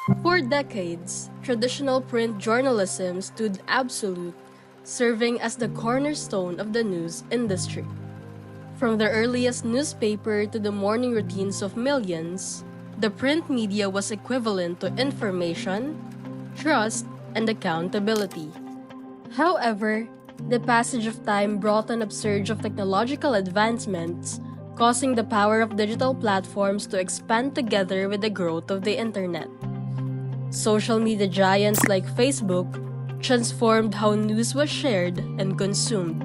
For decades, traditional print journalism stood absolute, serving as the cornerstone of the news industry. From the earliest newspaper to the morning routines of millions, the print media was equivalent to information, trust, and accountability. However, the passage of time brought an upsurge of technological advancements, causing the power of digital platforms to expand together with the growth of the internet. Social media giants like Facebook transformed how news was shared and consumed.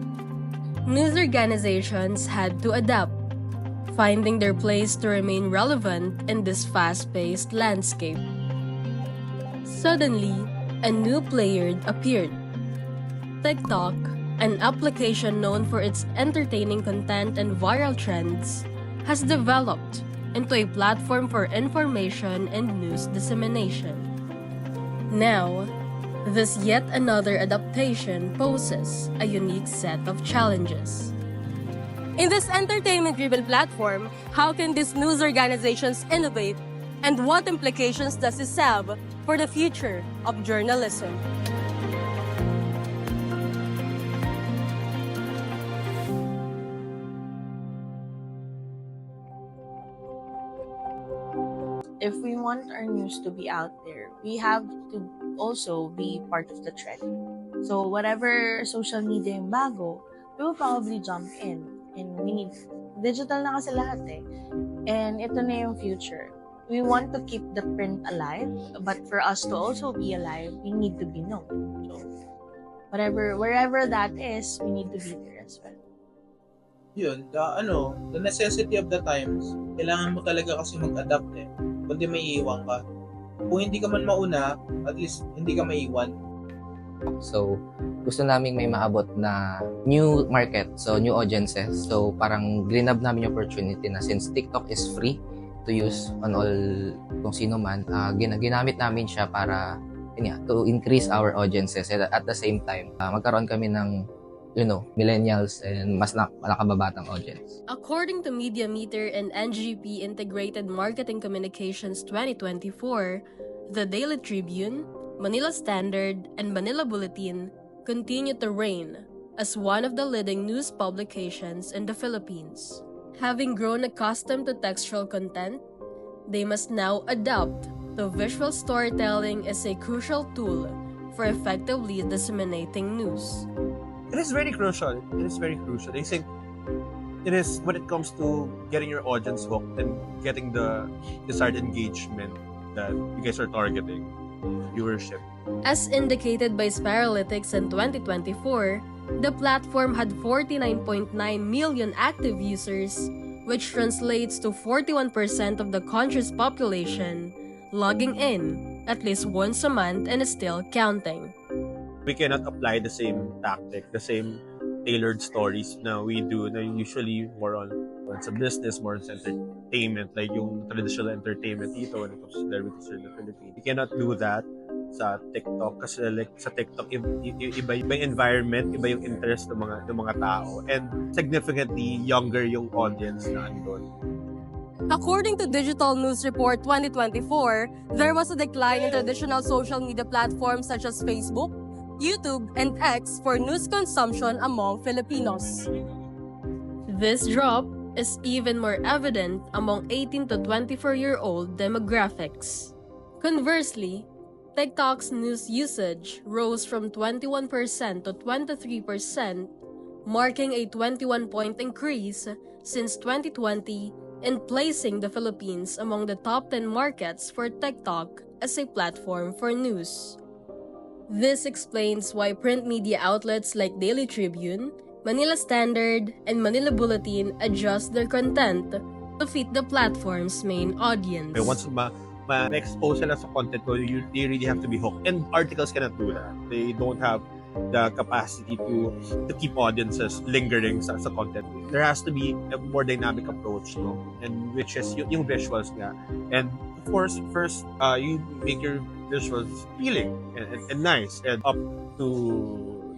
News organizations had to adapt, finding their place to remain relevant in this fast-paced landscape. Suddenly, a new player appeared. TikTok, an application known for its entertaining content and viral trends, has developed into a platform for information and news dissemination. Now, this yet another adaptation poses a unique set of challenges. In this entertainment-driven platform, how can these news organizations innovate, and what implications does this have for the future of journalism? If we want our news to be out there, we have to also be part of the trend. So whatever social media yung bago, we will probably jump in. And we need, digital na kasi lahat eh. And ito na yung future. We want to keep the print alive, but for us to also be alive, we need to be known. So wherever that is, we need to be there as well. Yun, the necessity of the times, kailangan mo talaga kasi mag-adapt eh. Kundi may iiwan ka. Kung hindi ka man mauna, at least hindi ka maiwan. So, gusto naming may maabot na new market, so new audiences. So, parang grinab namin yung opportunity na since TikTok is free to use on all kung sino man, ginamit namin siya para to increase our audiences. At the same time, magkaroon kami ng millennials and mas nakababatang audience. According to Media Meter and NGP Integrated Marketing Communications 2024, the Daily Tribune, Manila Standard, and Manila Bulletin continue to reign as one of the leading news publications in the Philippines. Having grown accustomed to textual content, they must now adapt to visual storytelling as a crucial tool for effectively disseminating news. It is very crucial. It is very crucial. I think it is when it comes to getting your audience hooked and getting the desired engagement that you guys are targeting, viewership. As indicated by Spiralytics in 2024, the platform had 49.9 million active users, which translates to 41% of the country's population, logging in at least once a month and is still counting. We cannot apply the same tactic, the same tailored stories na we do na usually more on sa business, more on sa entertainment, like yung traditional entertainment dito when it comes to celebrities in the Philippines. We cannot do that sa TikTok kasi like sa TikTok iba yung environment, iba yung interest ng mga tao, and significantly younger yung audience na andun. According to Digital News Report 2024, there was a decline in traditional social media platforms such as Facebook, YouTube, and X for news consumption among Filipinos. This drop is even more evident among 18 to 24-year-old demographics. Conversely, TikTok's news usage rose from 21% to 23%, marking a 21-point increase since 2020 and placing the Philippines among the top 10 markets for TikTok as a platform for news. This explains why print media outlets like Daily Tribune, Manila Standard, and Manila Bulletin adjust their content to fit the platform's main audience. Once ma-expose sila sa content ko, they really have to be hooked. And articles cannot do that. They don't have the capacity to keep audiences lingering sa content. There has to be a more dynamic approach, no? And which is yung visuals nga. And of course, first, you make your visuals appealing and nice and up to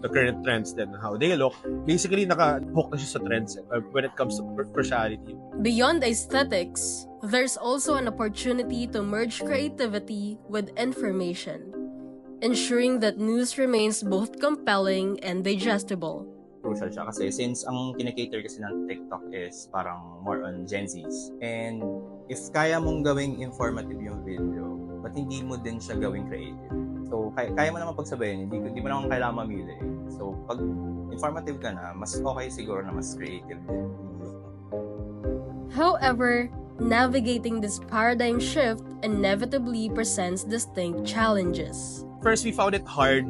the current trends then how they look. Basically, naka-hook na siya sa trends when it comes to personality. Beyond aesthetics, there's also an opportunity to merge creativity with information, ensuring that news remains both compelling and digestible. Crucial siya kasi since ang kinikater kasi ng TikTok is parang more on Gen Zs. And if kaya mong gawing informative yung video, but hindi mo din siya gawing creative. So, kaya mo naman pagsabayin, hindi mo naman kailangan mamili. So, pag informative ka na, mas okay siguro na mas creative din. However, navigating this paradigm shift inevitably presents distinct challenges. First, we found it hard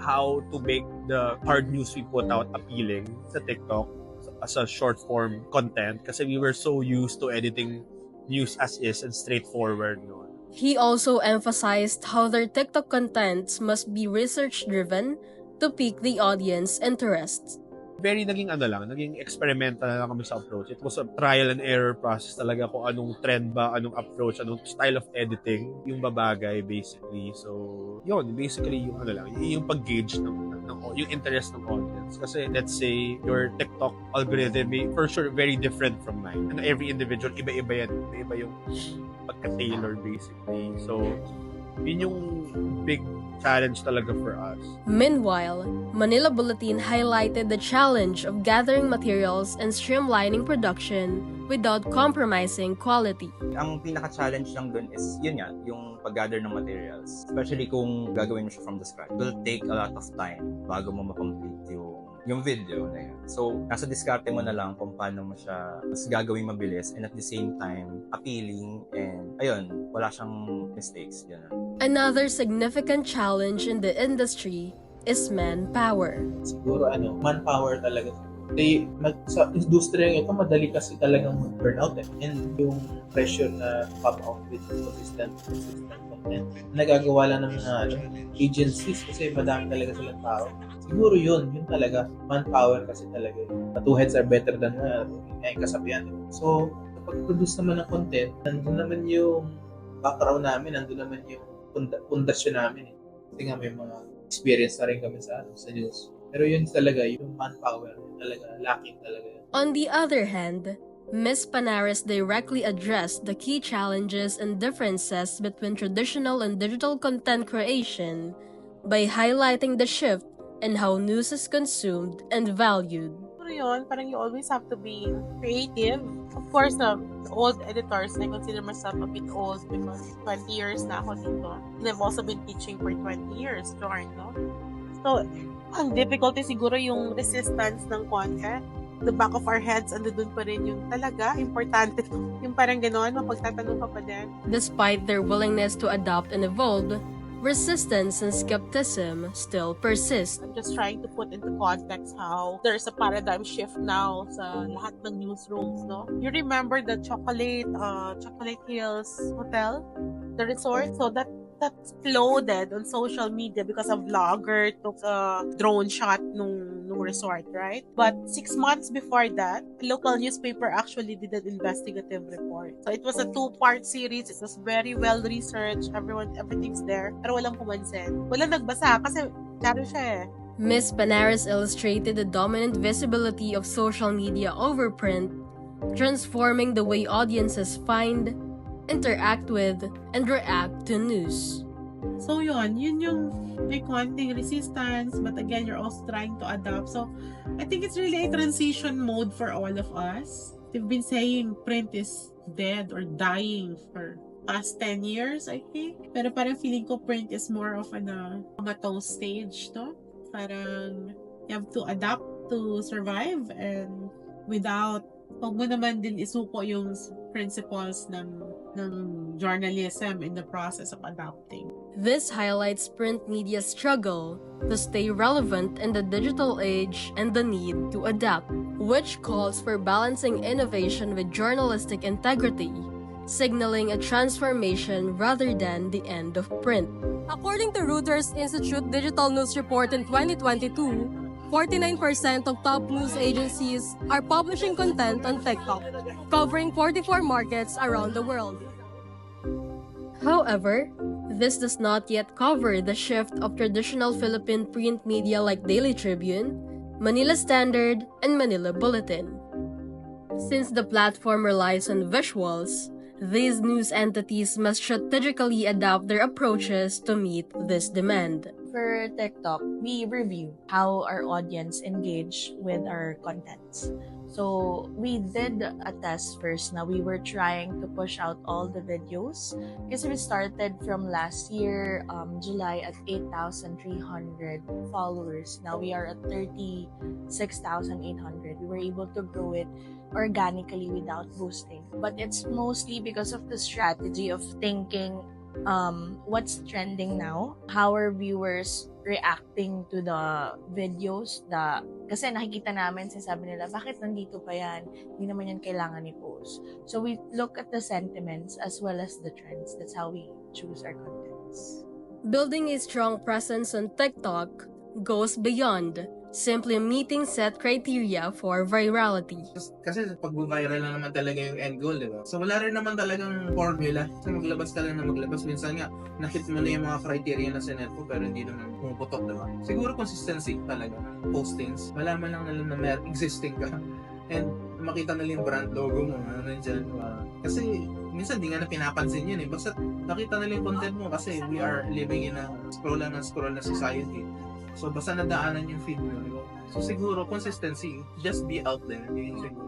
how to make the hard news we put out appealing sa TikTok as a short form content kasi we were so used to editing news as is and straightforward. No? He also emphasized how their TikTok contents must be research-driven to pique the audience interest. Very naging experimental na lang kami sa approach. It was a trial and error process talaga kung anong trend ba, anong approach, anong style of editing yung babagay basically. So, yun, basically yung yung pag-gauge ng yung interest ng audience. Kasi let's say your TikTok algorithm may for sure very different from mine. And every individual, iba-iba yan. Iba yung pagka-tailor basically. So, yun yung big challenge talaga for us. Meanwhile, Manila Bulletin highlighted the challenge of gathering materials and streamlining production without compromising quality. Ang pinaka-challenge lang dun is, yun nga, yung pag-gather ng materials. Especially kung gagawin mo siya from the scratch. It will take a lot of time bago mo ma-complete yung video na yun. So, nasa diskarte mo na lang kung paano mo siya mas gagawin mabilis and at the same time, appealing and ayun, wala siyang mistakes. Yun. Another significant challenge in the industry is manpower. Siguro manpower talaga. Sa industriya ito, madali kasi talagang mag-burnout and yung pressure na pop out with consistent content. Nagagawa lang ng mga agencies kasi madami talaga silang tao. Siguro yun talaga. Manpower kasi talaga. Two heads are better than kasabihan. So, kapag produce naman ng content, nandun naman yung background namin, nandun naman yung pundasyon namin. Kasi nga may mga experience na rin kami sa news. Pero yun talaga, yung manpower, talaga, lacking talaga. On the other hand, Ms. Panares directly addressed the key challenges and differences between traditional and digital content creation by highlighting the shift in how news is consumed and valued. Pero yun, parang you always have to be creative. Of course, the old editors, I consider myself a bit old because 20 years na ako dito. And I've also been teaching for 20 years, Jorn, no? So, ang difficulty siguro yung resistance ng content. The back of our heads, andun pa rin yung talaga, importante. Yung parang gano'n, mapagtatanong ka pa din. Despite their willingness to adapt and evolve, resistance and skepticism still persist. I'm just trying to put into context how there's a paradigm shift now sa lahat ng newsrooms, no? You remember the Chocolate Hills Hotel, the resort? So that exploded on social media because a vlogger took a drone shot nung resort, right? But 6 months before that, a local newspaper actually did an investigative report. So it was a 2-part series. It was very well researched. Everything's there. Pero walang pumansin. Walang nagbasa kasi klaro siya eh. Ms. Panares illustrated the dominant visibility of social media over print, transforming the way audiences find, interact with, and react to news. So yun yung may konting resistance, but again, you're also trying to adapt. So I think it's really a transition mode for all of us. They've been saying print is dead or dying for past 10 years, I think. Pero parang feeling ko print is more of a matong stage, no? Parang you have to adapt to survive and without huwag mo naman din isuko yung principles ng journalism in the process of adapting. This highlights print media's struggle to stay relevant in the digital age and the need to adapt, which calls for balancing innovation with journalistic integrity, signaling a transformation rather than the end of print. According to Reuters Institute Digital News Report in 2022, 49% of top news agencies are publishing content on TikTok, covering 44 markets around the world. However, this does not yet cover the shift of traditional Philippine print media like Daily Tribune, Manila Standard, and Manila Bulletin. Since the platform relies on visuals, These news entities must strategically adapt their approaches to meet this demand. For TikTok, we review how our audience engage with our contents. So we did a test first. Now we were trying to push out all the videos because we started from last year, July at 8,300 followers. Now we are at 36,800. We were able to grow it organically without boosting. But it's mostly because of the strategy of thinking what's trending now, how are viewers reacting to the videos, kasi nakikita namin, sinasabi nila, bakit nandito pa yan? Hindi naman yan kailangan i-post. So we look at the sentiments as well as the trends. That's how we choose our contents. Building a strong presence on TikTok goes beyond simply meeting set criteria for virality. Kasi pag viral na naman talaga yung end goal, di ba? So wala rin naman talagang formula. Kasi maglabas ka lang na maglabas. Minsan nga, nakit mo na yung mga criteria na sinet mo pero hindi naman pumuputok, di ba? Siguro consistency talaga. Postings. Malaman lang nila na may existing ka. And makita nila yung brand logo mo. Ano nandyan. Kasi minsan di nga na pinapansin yun eh. Basta nakita nila yung content mo kasi we are living in a scroll na society. So, basta nadaanan yung feed mo. Diba? So, siguro, consistency. Just be out there. Yun siguro.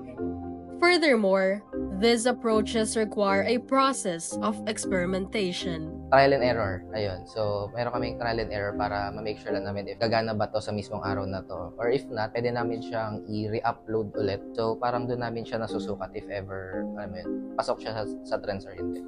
Furthermore, these approaches require a process of experimentation. Trial and error. Ayun. So, meron kaming trial and error para ma-make sure lang namin if gagana ba to sa mismong araw na to. Or if not, pwede namin siyang i-re-upload ulit. So, parang doon namin siya nasusukat if ever, pasok siya sa trends or hindi.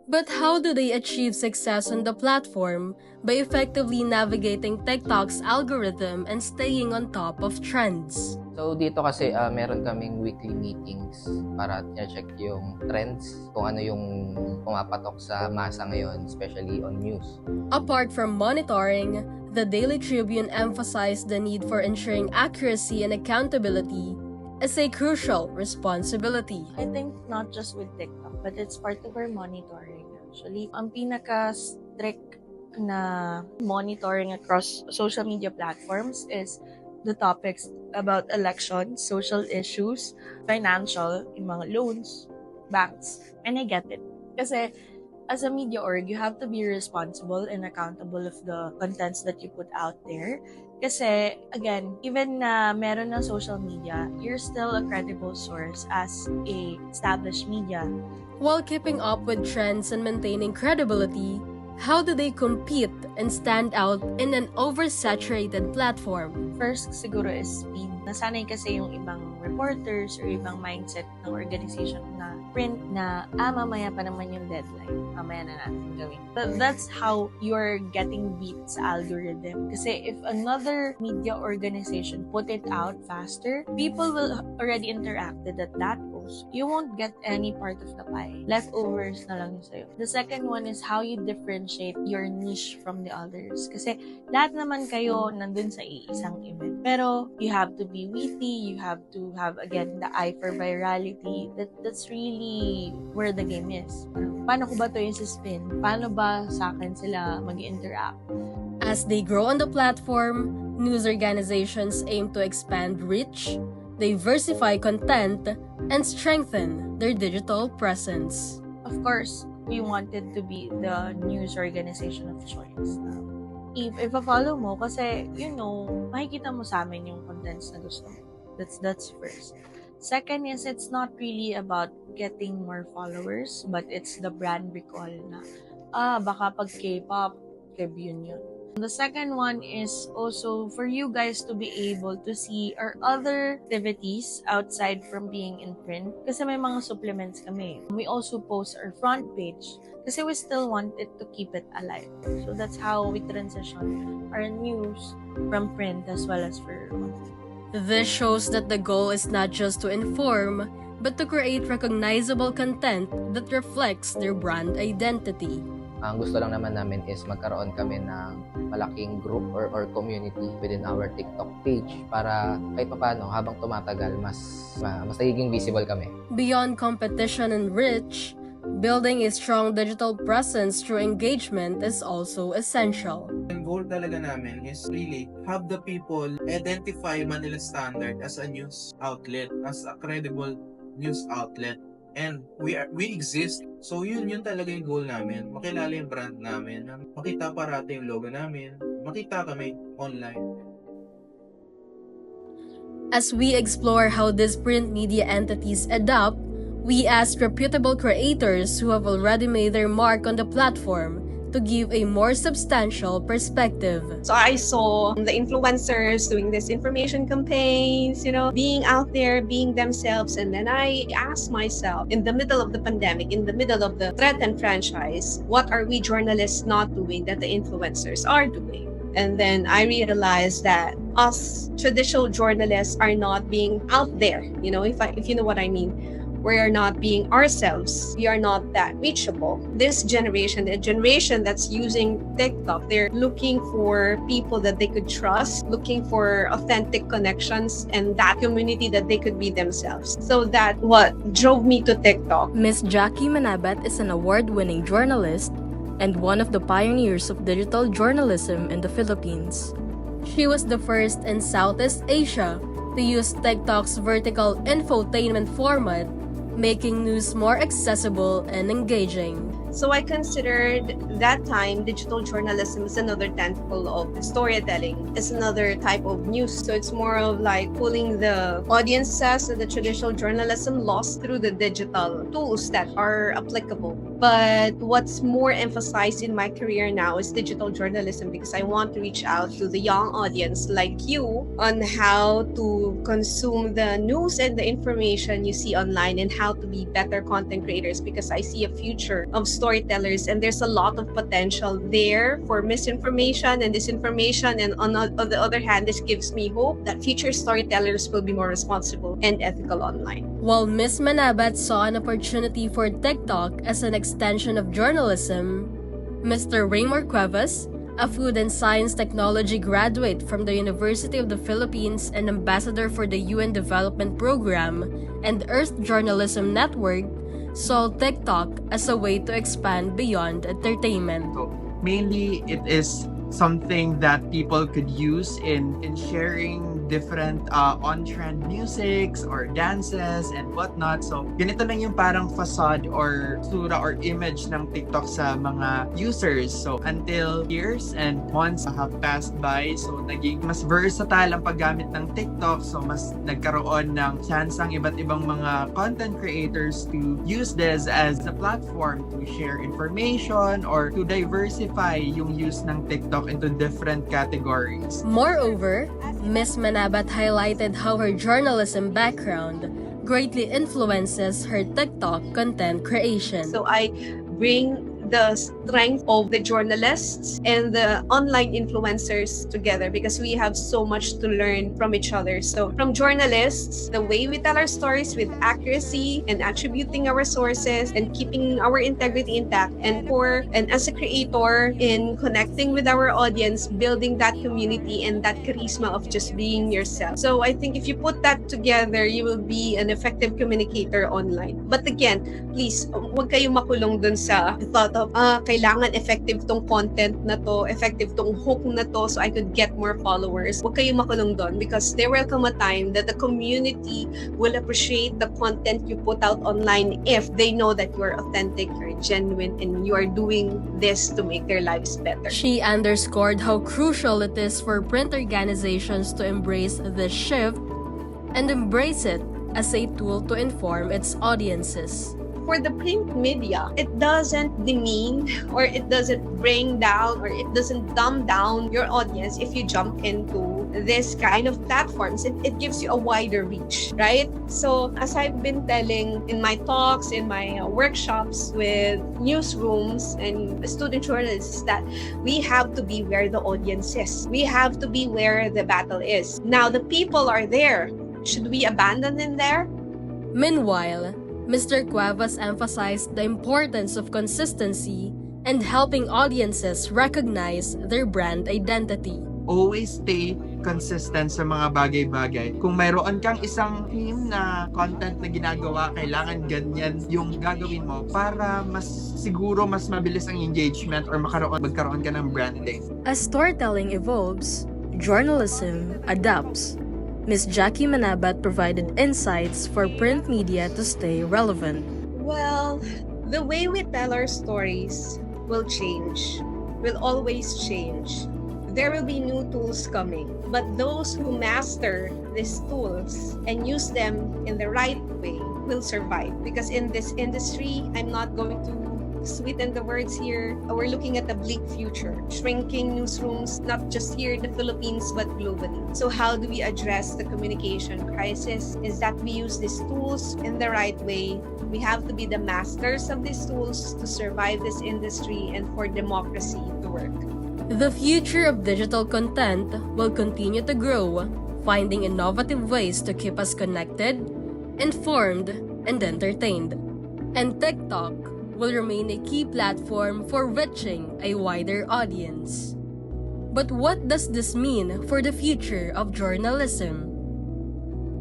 But how do they achieve success on the platform by effectively navigating TikTok's algorithm and staying on top of trends? So dito kasi meron kaming weekly meetings para check yung trends, kung ano yung pumapatok sa masa ngayon, especially on news. Apart from monitoring, the Daily Tribune emphasized the need for ensuring accuracy and accountability as a crucial responsibility. I think not just with TikTok, but it's part of our monitoring actually. Ang pinaka-strict na monitoring across social media platforms is the topics about elections, social issues, financial, yung mga loans, banks. And I get it. Kasi as a media org, you have to be responsible and accountable of the contents that you put out there. Kasi, again, even na meron ng social media, you're still a credible source as a established media. While keeping up with trends and maintaining credibility, how do they compete and stand out in an oversaturated platform? First, siguro is speed. Nasanay kasi yung ibang reporters or ibang mindset ng organization na print na, mamaya pa naman yung deadline. Mamaya na natin gawin. But that's how you're getting beat sa algorithm. Kasi if another media organization put it out faster, people will already interacted at that post. You won't get any part of the pie. Leftovers na lang yung sa'yo. The second one is how you differentiate your niche from the others. Kasi lahat naman kayo nandun sa isang event. Pero you have to be witty, you have to have, again, the eye for virality. That's really where the game is. Paano ko ba ito yung spin? Paano ba sa akin sila mag-interact? As they grow on the platform, news organizations aim to expand reach, diversify content, and strengthen their digital presence. Of course, we wanted to be the news organization of choice. If follow mo, kasi, makikita mo sa amin yung contents na gusto mo. That's first. Second is, it's not really about getting more followers, but it's the brand recall na, baka pag K-pop, Tribune yun. The second one is also for you guys to be able to see our other activities outside from being in print. Kasi may mga supplements kami. We also post our front page kasi we still wanted to keep it alive. So that's how we transition our news from print as well as for online. This shows that the goal is not just to inform, but to create recognizable content that reflects their brand identity. Ang gusto lang naman namin is magkaroon kami ng malaking group or community within our TikTok page para kahit papaano habang tumatagal mas nagiging visible kami. Beyond competition and reach, building a strong digital presence through engagement is also essential. Ang goal talaga namin is really have the people identify Manila Standard as a news outlet, as a credible news outlet. And we exist. So yun talaga yung goal namin. Makilala yung brand namin. Makita parati yung logo namin. Makita kami online. As we explore how these print media entities adapt, we asked reputable creators who have already made their mark on the platform to give a more substantial perspective. So I saw the influencers doing this information campaigns, being out there, being themselves. And then I asked myself, in the middle of the pandemic, in the middle of the threat and franchise, what are we journalists not doing that the influencers are doing? And then I realized that us traditional journalists are not being out there, if you know what I mean. We are not being ourselves. We are not that reachable. This generation, the generation that's using TikTok, they're looking for people that they could trust, looking for authentic connections and that community that they could be themselves. So that's what drove me to TikTok. Ms. Jackie Manabat is an award-winning journalist and one of the pioneers of digital journalism in the Philippines. She was the first in Southeast Asia to use TikTok's vertical infotainment format, making news more accessible and engaging. So I considered that time digital journalism is another tentacle of storytelling. It's another type of news. So it's more of like pulling the audiences that the traditional journalism lost through the digital tools that are applicable. But what's more emphasized in my career now is digital journalism because I want to reach out to the young audience like you on how to consume the news and the information you see online and how to be better content creators because I see a future of storytellers and there's a lot of potential there for misinformation and disinformation, and on the other hand, this gives me hope that future storytellers will be more responsible and ethical online. While Ms. Manabat saw an opportunity for TikTok as an extension of journalism, Mr. Raymore Cuevas, a food and science technology graduate from the University of the Philippines and ambassador for the UN Development Program and Earth Journalism Network, saw TikTok as a way to expand beyond entertainment. So mainly it is something that people could use in sharing different on-trend musics or dances and whatnot. So ganito lang yung parang facade or sura or image ng TikTok sa mga users. So until years and months have passed by, so naging mas versatile ang paggamit ng TikTok. So mas nagkaroon ng chance ang iba't ibang mga content creators to use this as a platform to share information or to diversify yung use ng TikTok into different categories. Moreover, Ms. Manabat highlighted how her journalism background greatly influences her TikTok content creation. So I bring the strength of the journalists and the online influencers together because we have so much to learn from each other. So from journalists, the way we tell our stories with accuracy and attributing our sources and keeping our integrity intact, and as a creator in connecting with our audience, building that community and that charisma of just being yourself. So I think if you put that together, you will be an effective communicator online. But again, please, huwag kayong makulong dun sa thought of, kailangan effective tong content na to, effective tong hook na to so I could get more followers. Huwag kayong makulong doon because there will come a time that the community will appreciate the content you put out online if they know that you're authentic, you're genuine, and you are doing this to make their lives better. She underscored how crucial it is for print organizations to embrace this shift and embrace it as a tool to inform its audiences. For the print media, it doesn't demean or it doesn't bring down or it doesn't dumb down your audience if you jump into this kind of platforms. It gives you a wider reach, right? So as I've been telling in my talks, in my workshops with newsrooms and student journalists, that we have to be where the audience is. We have to be where the battle is. Now the people are there. Should we abandon them there? Meanwhile, Mr. Cuevas emphasized the importance of consistency and helping audiences recognize their brand identity. Always stay consistent sa mga bagay-bagay. Kung mayroon kang isang theme na content na ginagawa, kailangan ganyan yung gagawin mo para mas siguro mas mabilis ang engagement or magkaroon ka ng branding. As storytelling evolves, journalism adapts. Ms. Jackie Manabat provided insights for print media to stay relevant. Well, the way we tell our stories will change, will always change. There will be new tools coming, but those who master these tools and use them in the right way will survive. Because in this industry, I'm not going to sweeten the words here. We're looking at a bleak future, shrinking newsrooms, not just here in the Philippines, but globally. So how do we address the communication crisis? Is that we use these tools in the right way. We have to be the masters of these tools to survive this industry and for democracy to work. The future of digital content will continue to grow, finding innovative ways to keep us connected, informed, and entertained. And TikTok will remain a key platform for reaching a wider audience. But what does this mean for the future of journalism?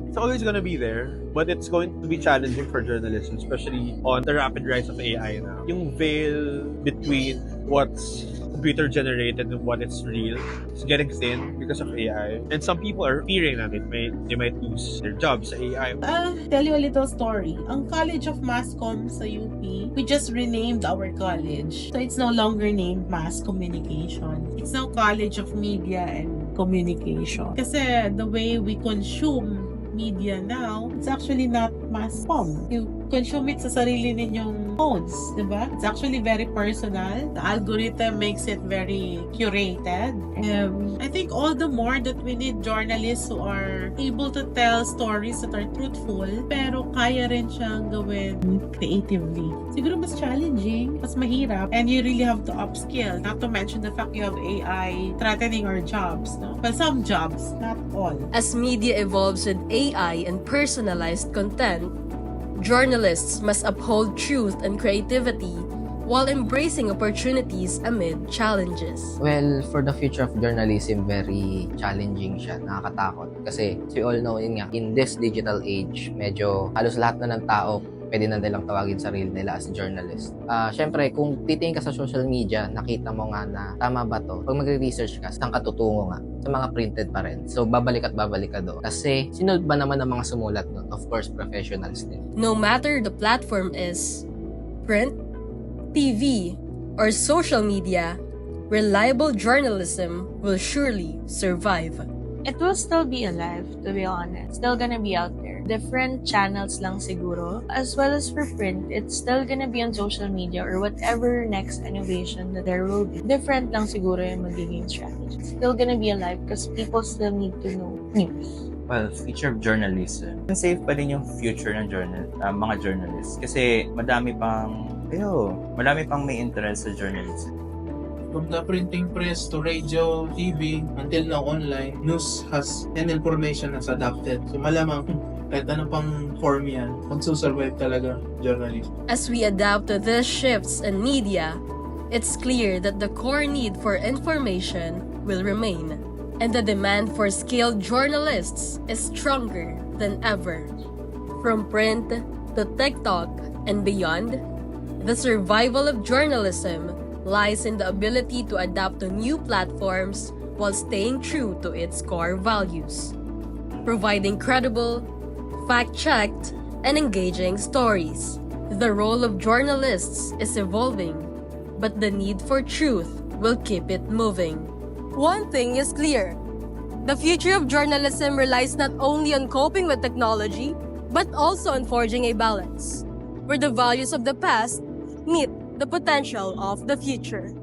It's always going to be there, but it's going to be challenging for journalism, especially on the rapid rise of AI now. Yung veil between what's computer generated and what is real is getting thin because of AI. And some people are fearing that they might lose their jobs sa AI. I'll tell you a little story. Ang College of Mass Comm sa UP, we just renamed our college. So it's no longer named Mass Communication. It's now College of Media and Communication. Kasi the way we consume media now, it's actually not mass comm. You consume it sa sarili ninyong phones, diba? It's actually very personal. The algorithm makes it very curated. I think all the more that we need journalists who are able to tell stories that are truthful, pero kaya rin siyang gawin creatively. Siguro mas challenging, mas mahirap, and you really have to upskill. Not to mention the fact you have AI threatening our jobs, no? But some jobs, not all. As media evolves with AI and personalized content, journalists must uphold truth and creativity while embracing opportunities amid challenges. Well, for the future of journalism, very challenging siya. Nakakatakot. Kasi, as we all know, yun nga, in this digital age, medyo halos lahat na ng tao pwede na nilang tawagin sarili nila as journalist. Syempre, kung titingin ka sa social media, nakita mo nga na tama ba to? Pag magre-research ka, saan ka tutungo nga? Sa mga printed pa rin. So, babalik ka doon. Kasi, sino ba naman ang mga sumulat nun? Of course, professionals din. No matter the platform is print, TV, or social media, reliable journalism will surely survive. It will still be alive, to be honest. Still gonna be out there. Different channels lang siguro. As well as for print, it's still gonna be on social media or whatever next innovation that there will be. Different lang siguro yung magiging strategy. Still gonna be alive because people still need to know news. Well, future of journalism. Safe pa rin yung future ng mga journalists. Kasi madami pang may interest sa journalism. From the printing press to radio, TV, until now online, news has and information has adapted. So malamang kahit ano pang form yan, magsusurvive talaga journalism. As we adapt to these shifts in media, it's clear that the core need for information will remain, and the demand for skilled journalists is stronger than ever. From print to TikTok and beyond, the survival of journalism lies in the ability to adapt to new platforms while staying true to its core values, providing credible, fact-checked, and engaging stories. The role of journalists is evolving, but the need for truth will keep it moving. One thing is clear. The future of journalism relies not only on coping with technology, but also on forging a balance, where the values of the past meet the potential of the future.